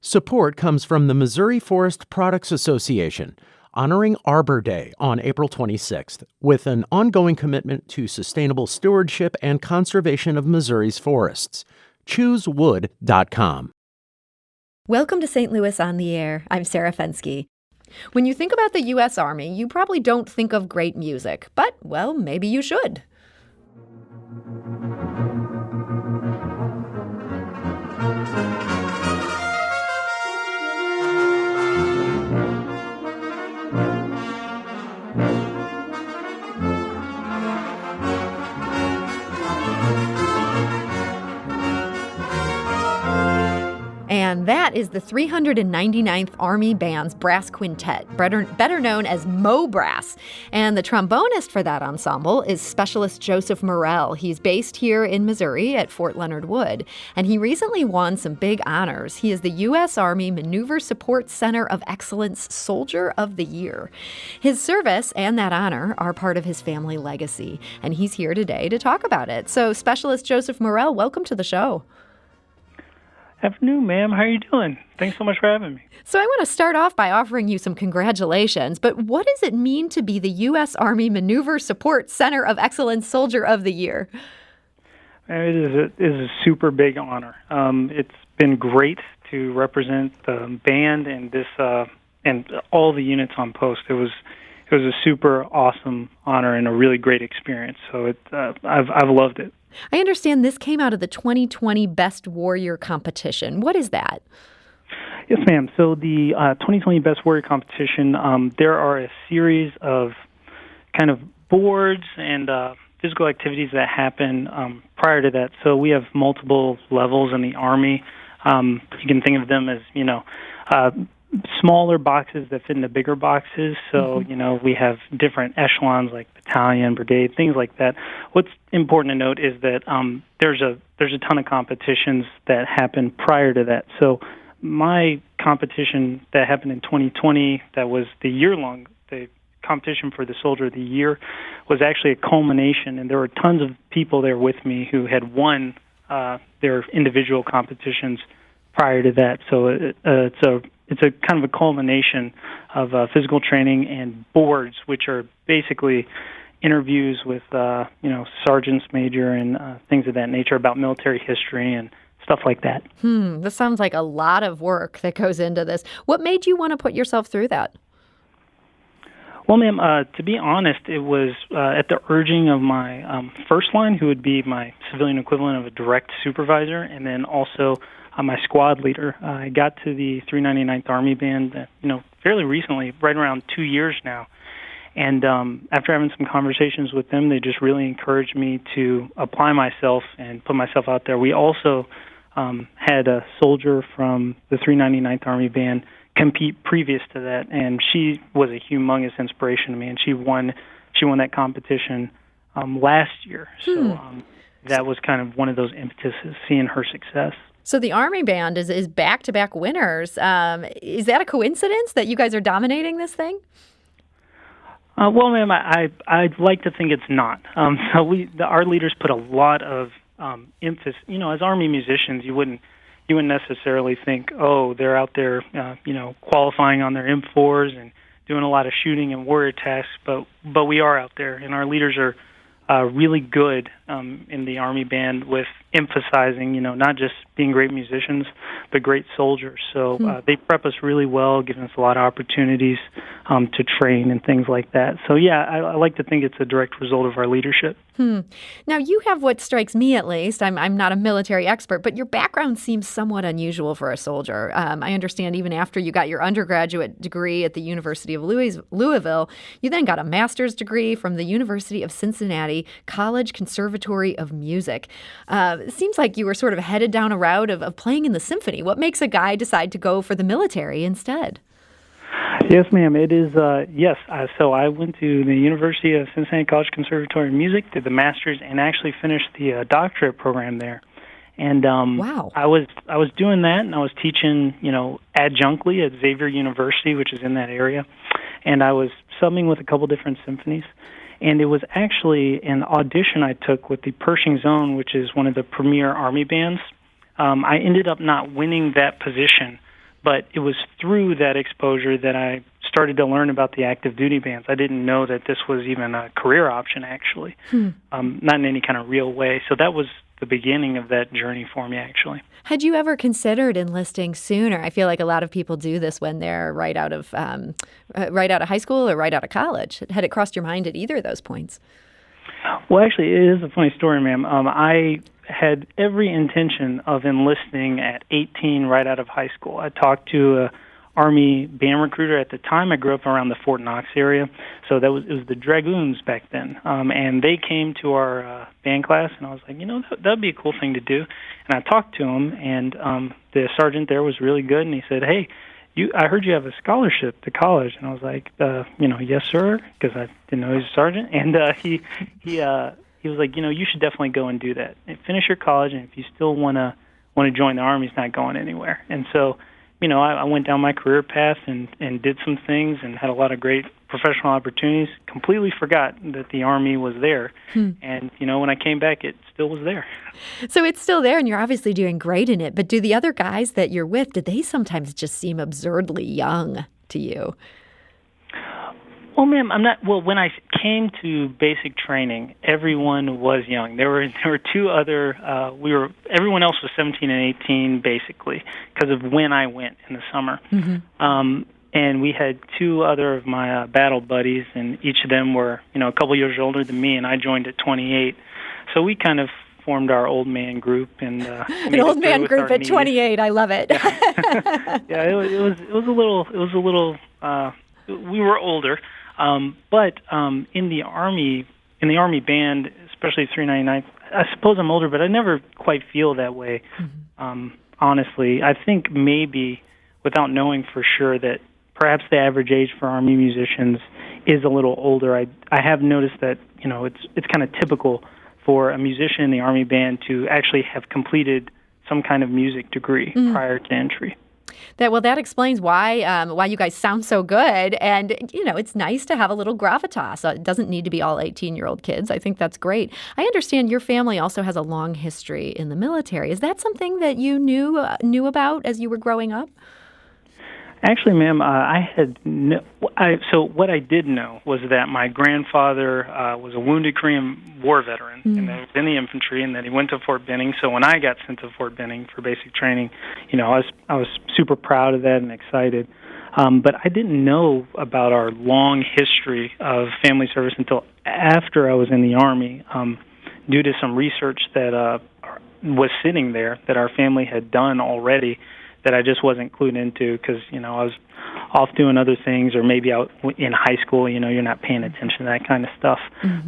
Support comes from the Missouri Forest Products Association, honoring Arbor Day on April 26th, with an ongoing commitment to sustainable stewardship and conservation of Missouri's forests. ChooseWood.com. Welcome to St. Louis on the Air. I'm Sarah Fensky. When you think about the U.S. Army, you probably don't think of great music, but, well, maybe you should. And that is the 399th Army Band's Brass Quintet, better known as Mo Brass. And the trombonist for that ensemble is Specialist Joseph Murrell. He's based here in Missouri at Fort Leonard Wood, and he recently won some big honors. He is the U.S. Army Maneuver Support Center of Excellence Soldier of the Year. His service and that honor are part of his family legacy, and he's here today to talk about it. So, Specialist Joseph Murrell, welcome to the show. Afternoon, ma'am. How are you doing? Thanks so much for having me. So I want to start off by offering you some congratulations, but what does it mean to be the U.S. Army Maneuver Support Center of Excellence Soldier of the Year? It is a super big honor. It's been great to represent the band and this and all the units on post. It was a super awesome honor and a really great experience. So I've loved it. I understand this came out of the 2020 Best Warrior competition. What is that? Yes, ma'am. So the 2020 Best Warrior competition, there are a series of kind of boards and physical activities that happen prior to that. So we have multiple levels in the Army. You can think of them as, smaller boxes that fit into bigger boxes. So, we have different echelons like battalion, brigade, things like that. What's important to note is that there's a ton of competitions that happen prior to that. So my competition that happened in 2020, that was the year-long, the competition for the Soldier of the Year, was actually a culmination, and there were tons of people there with me who had won their individual competitions prior to that. So it's a kind of a culmination of physical training and boards, which are basically interviews with sergeants major and things of that nature about military history and stuff like that. This sounds like a lot of work that goes into this. What made you want to put yourself through that? Well, ma'am, to be honest, it was at the urging of my first line, who would be my civilian equivalent of a direct supervisor, and then also my squad leader. I got to the 399th Army Band, fairly recently, right around 2 years now. And after having some conversations with them, they just really encouraged me to apply myself and put myself out there. We also had a soldier from the 399th Army Band compete previous to that, and she was a humongous inspiration to me, and she won that competition last year. So that was kind of one of those impetuses, seeing her success. So the Army Band is back-to-back winners. Is that a coincidence that you guys are dominating this thing? Well, ma'am, I'd like to think it's not. Our leaders put a lot of emphasis. As Army musicians, you wouldn't necessarily think, oh, they're out there, qualifying on their M4s and doing a lot of shooting and warrior tasks. But we are out there, and our leaders are really good in the Army Band with emphasizing, not just being great musicians, but great soldiers. So they prep us really well, giving us a lot of opportunities to train and things like that. So, yeah, I like to think it's a direct result of our leadership. Now, you have what strikes me, at least, I'm not a military expert, but your background seems somewhat unusual for a soldier. I understand even after you got your undergraduate degree at the University of Louisville, you then got a master's degree from the University of Cincinnati College Conservatory of Music. It seems like you were sort of headed down a route of playing in the symphony. What makes a guy decide to go for the military instead? Yes, ma'am. It is, yes. So I went to the University of Cincinnati College Conservatory of Music, did the master's, and actually finished the doctorate program there. And wow. I was doing that, and I was teaching, adjunctly at Xavier University, which is in that area. And I was subbing with a couple different symphonies. And it was actually an audition I took with the Pershing Zone, which is one of the premier Army bands. I ended up not winning that position, But it was through that exposure that I started to learn about the active duty bands. I didn't know that this was even a career option, actually, not in any kind of real way. So that was the beginning of that journey for me, actually. Had you ever considered enlisting sooner? I feel like a lot of people do this when they're right out of high school or right out of college. Had it crossed your mind at either of those points? Well, actually, it is a funny story, ma'am. I had every intention of enlisting at 18 right out of high school. I talked to a Army band recruiter at the time. I grew up around the Fort Knox area, so it was the Dragoons back then, and they came to our band class, and I was like, that'd be a cool thing to do. And I talked to him, and the sergeant there was really good, and he said, "Hey, I heard you have a scholarship to college," and I was like, "Yes, sir," because I didn't know he was a sergeant, and he was like, "You should definitely go and do that. And finish your college, and if you still want to join the Army, it's not going anywhere." And so, I went down my career path and did some things and had a lot of great professional opportunities. Completely forgot that the Army was there, and when I came back, it still was there. So it's still there, and you're obviously doing great in it. But do the other guys that you're with, did they sometimes just seem absurdly young to you? Well, ma'am, I'm not. Well, when I came to basic training, everyone was young. There were two other. Everyone else was 17 and 18, basically, because of when I went in the summer. And we had two other of my battle buddies, and each of them were, a couple years older than me, and I joined at 28. So we kind of formed our old man group, and an old man group at 28. I love it. Yeah, it was a little. We were older. But in the Army band, especially 399th, I suppose I'm older, but I never quite feel that way. Honestly, I think maybe, without knowing for sure, that perhaps the average age for Army musicians is a little older. I have noticed that it's kind of typical for a musician in the Army band to actually have completed some kind of music degree prior to entry. That explains why you guys sound so good, and it's nice to have a little gravitas. It doesn't need to be all 18-year-old kids. I think that's great. I understand your family also has a long history in the military. Is that something that you knew about as you were growing up? Actually, ma'am, so what I did know was that my grandfather was a wounded Korean War veteran, and that he was in the infantry, and that he went to Fort Benning. So when I got sent to Fort Benning for basic training, I was super proud of that and excited. But I didn't know about our long history of family service until after I was in the Army, due to some research that was sitting there that our family had done already, that I just wasn't clued into because, I was off doing other things, or maybe out in high school, you're not paying attention to that kind of stuff.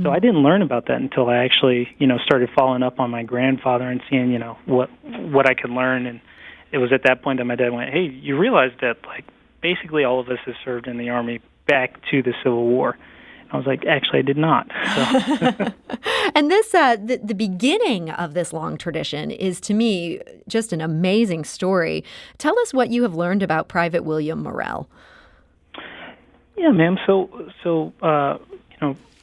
So I didn't learn about that until I actually, started following up on my grandfather and seeing, what I could learn. And it was at that point that my dad went, "Hey, you realize that, basically all of us have served in the Army back to the Civil War." I was like, "Actually, I did not." So. And this, the beginning of this long tradition is, to me, just an amazing story. Tell us what you have learned about Private William Murrell. Yeah, ma'am. So,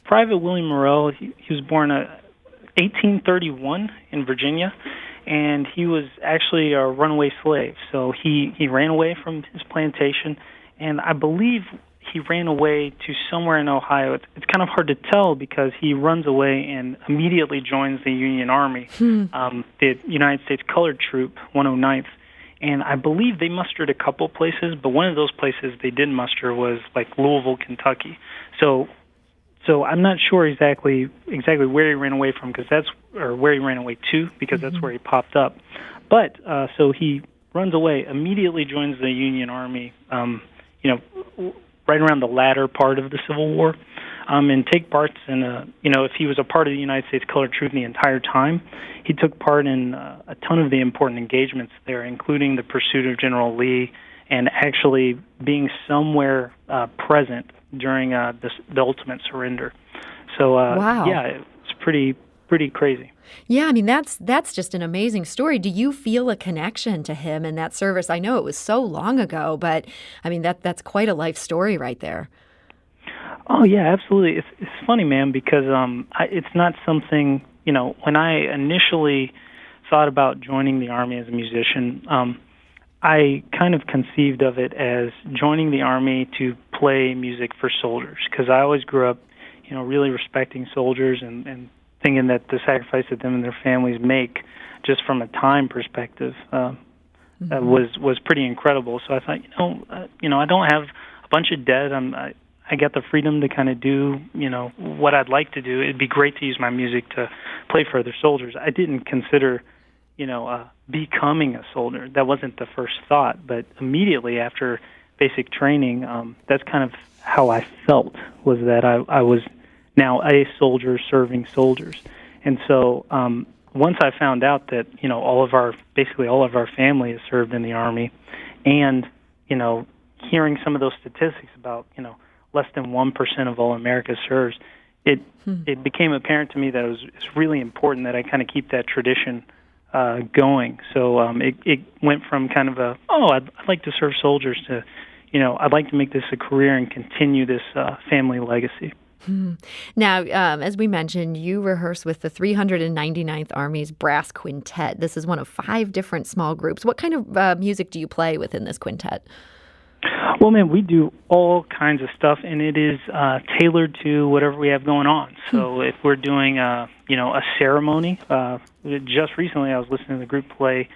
Private William Murrell, he was born 1831 in Virginia, and he was actually a runaway slave. So he ran away from his plantation, and I believe he ran away to somewhere in Ohio. It's kind of hard to tell because he runs away and immediately joins the Union Army, the United States Colored Troop, 109th. And I believe they mustered a couple places, but one of those places they did muster was Louisville, Kentucky. So I'm not sure exactly where he ran away from, where he ran away to, because that's where he popped up. But so he runs away, immediately joins the Union Army, right around the latter part of the Civil War, and take parts in if he was a part of the United States Colored Troop the entire time, he took part in a ton of the important engagements there, including the pursuit of General Lee and actually being somewhere present during the ultimate surrender. So, wow. Yeah, it's pretty crazy. Yeah, I mean, that's just an amazing story. Do you feel a connection to him and that service? I know it was so long ago, but I mean, that's quite a life story right there. Oh, yeah, absolutely. It's funny, ma'am, because it's not something, when I initially thought about joining the Army as a musician, I kind of conceived of it as joining the Army to play music for soldiers, because I always grew up, really respecting soldiers and thinking that the sacrifice that them and their families make, just from a time perspective, was pretty incredible. So I thought, I don't have a bunch of debt. I got the freedom to kind of do, what I'd like to do. It'd be great to use my music to play for other soldiers. I didn't consider, becoming a soldier. That wasn't the first thought. But immediately after basic training, that's kind of how I felt, was that I was now a soldier serving soldiers. And so once I found out that, all of our family is served in the Army, and, hearing some of those statistics about, less than 1% of all America serves, it became apparent to me that it's really important that I kind of keep that tradition going. So it went from kind of I'd like to serve soldiers to, I'd like to make this a career and continue this family legacy. Now, as we mentioned, you rehearse with the 399th Army's Brass Quintet. This is one of 5 different small groups. What kind of music do you play within this quintet? Well, man, we do all kinds of stuff, and it is tailored to whatever we have going on. So if we're doing, a ceremony, just recently I was listening to the group play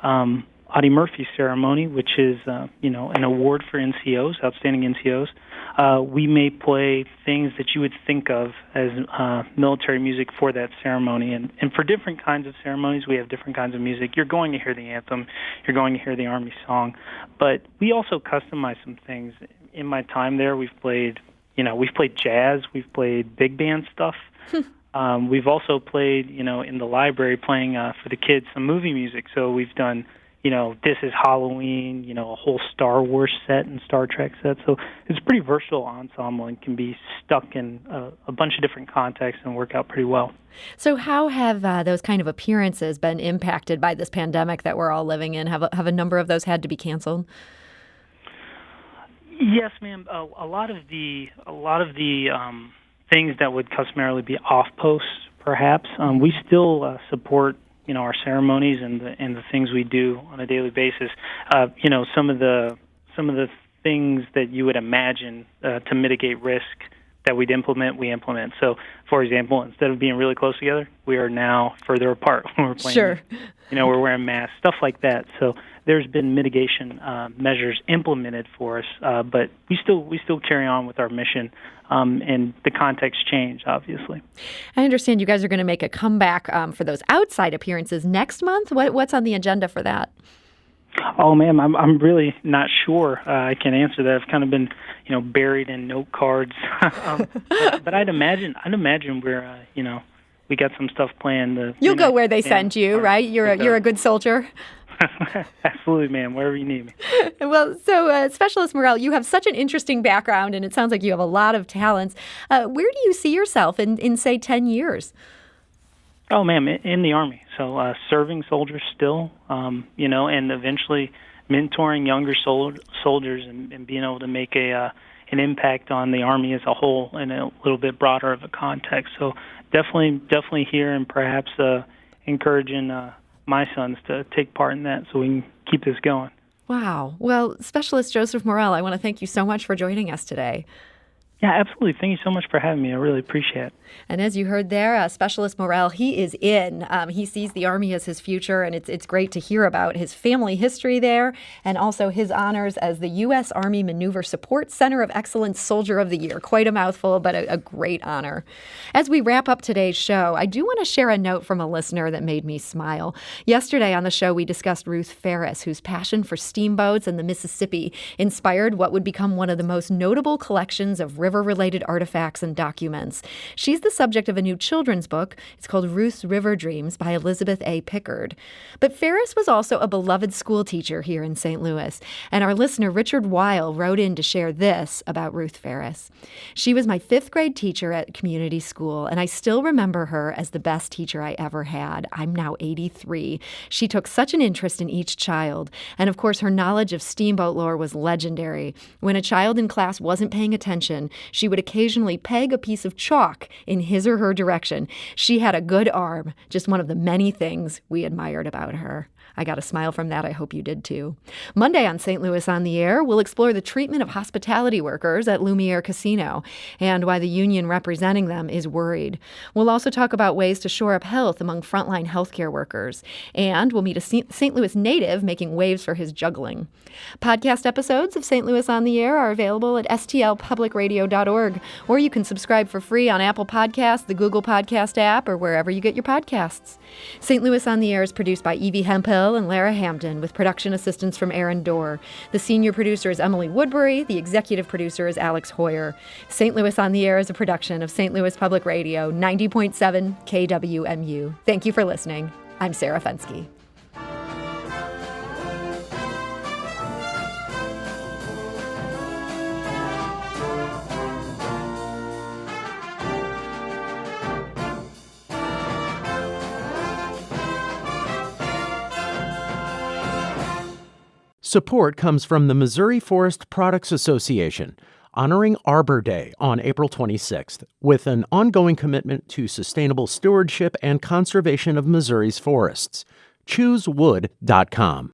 Audie Murphy's ceremony, which is, an award for NCOs, outstanding NCOs. We may play things that you would think of as military music for that ceremony. And for different kinds of ceremonies, we have different kinds of music. You're going to hear the anthem. You're going to hear the Army song. But we also customize some things. In my time there, we've played jazz. We've played big band stuff. We've also played, in the library playing for the kids some movie music. So we've done This Is Halloween, a whole Star Wars set and Star Trek set. So it's a pretty versatile ensemble and can be stuck in a bunch of different contexts and work out pretty well. So how have those kind of appearances been impacted by this pandemic that we're all living in? Have a number of those had to be canceled? Yes, ma'am. A lot of the things that would customarily be off posts, perhaps, we still support our ceremonies and the things we do on a daily basis. Some of the things that you would imagine to mitigate risk that we implement. So, for example, instead of being really close together, we are now further apart when we're playing. Sure. We're wearing masks, stuff like that. So there's been mitigation measures implemented for us, but we still carry on with our mission. And the context change, obviously. I understand you guys are going to make a comeback for those outside appearances next month. What's on the agenda for that? Oh, ma'am, I'm really not sure I can answer that. I've kind of been, buried in note cards. But I'd imagine we're, we got some stuff planned. You'll go where they send you, right? You're a good soldier. Absolutely, ma'am, wherever you need me. Well, so Specialist Murrell, you have such an interesting background, and it sounds like you have a lot of talents. Where do you see yourself in say, 10 years? Oh, ma'am, in the Army. So serving soldiers still, and eventually mentoring younger soldiers and being able to make an impact on the Army as a whole in a little bit broader of a context. So definitely here, and perhaps encouraging my sons to take part in that so we can keep this going. Wow. Well, Specialist Joseph Murrell, I want to thank you so much for joining us today. Yeah, absolutely. Thank you so much for having me. I really appreciate it. And as you heard there, Specialist Murrell, he is in. He sees the Army as his future, and it's great to hear about his family history there and also his honors as the U.S. Army Maneuver Support Center of Excellence Soldier of the Year. Quite a mouthful, but a great honor. As we wrap up today's show, I do want to share a note from a listener that made me smile. Yesterday on the show, we discussed Ruth Ferris, whose passion for steamboats and the Mississippi inspired what would become one of the most notable collections of river-related artifacts and documents. She's the subject of a new children's book. It's called Ruth's River Dreams by Elizabeth A. Pickard. But Ferris was also a beloved school teacher here in St. Louis, and our listener Richard Weil wrote in to share this about Ruth Ferris. She was my 5th grade teacher at community school, and I still remember her as the best teacher I ever had. I'm now 83. She took such an interest in each child, and of course her knowledge of steamboat lore was legendary. When a child in class wasn't paying attention, she would occasionally peg a piece of chalk in his or her direction. She had a good arm, just one of the many things we admired about her. I got a smile from that. I hope you did too. Monday on St. Louis on the Air, we'll explore the treatment of hospitality workers at Lumiere Casino and why the union representing them is worried. We'll also talk about ways to shore up health among frontline healthcare workers. And we'll meet a St. Louis native making waves for his juggling. Podcast episodes of St. Louis on the Air are available at stlpublicradio.org, or you can subscribe for free on Apple Podcasts, the Google Podcast app, or wherever you get your podcasts. St. Louis on the Air is produced by Evie Hempel and Lara Hamden, with production assistance from Aaron Dorr. The senior producer is Emily Woodbury. The executive producer is Alex Hoyer. St. Louis on the Air is a production of St. Louis Public Radio, 90.7 KWMU. Thank you for listening. I'm Sarah Fensky. Support comes from the Missouri Forest Products Association, honoring Arbor Day on April 26th, with an ongoing commitment to sustainable stewardship and conservation of Missouri's forests. ChooseWood.com.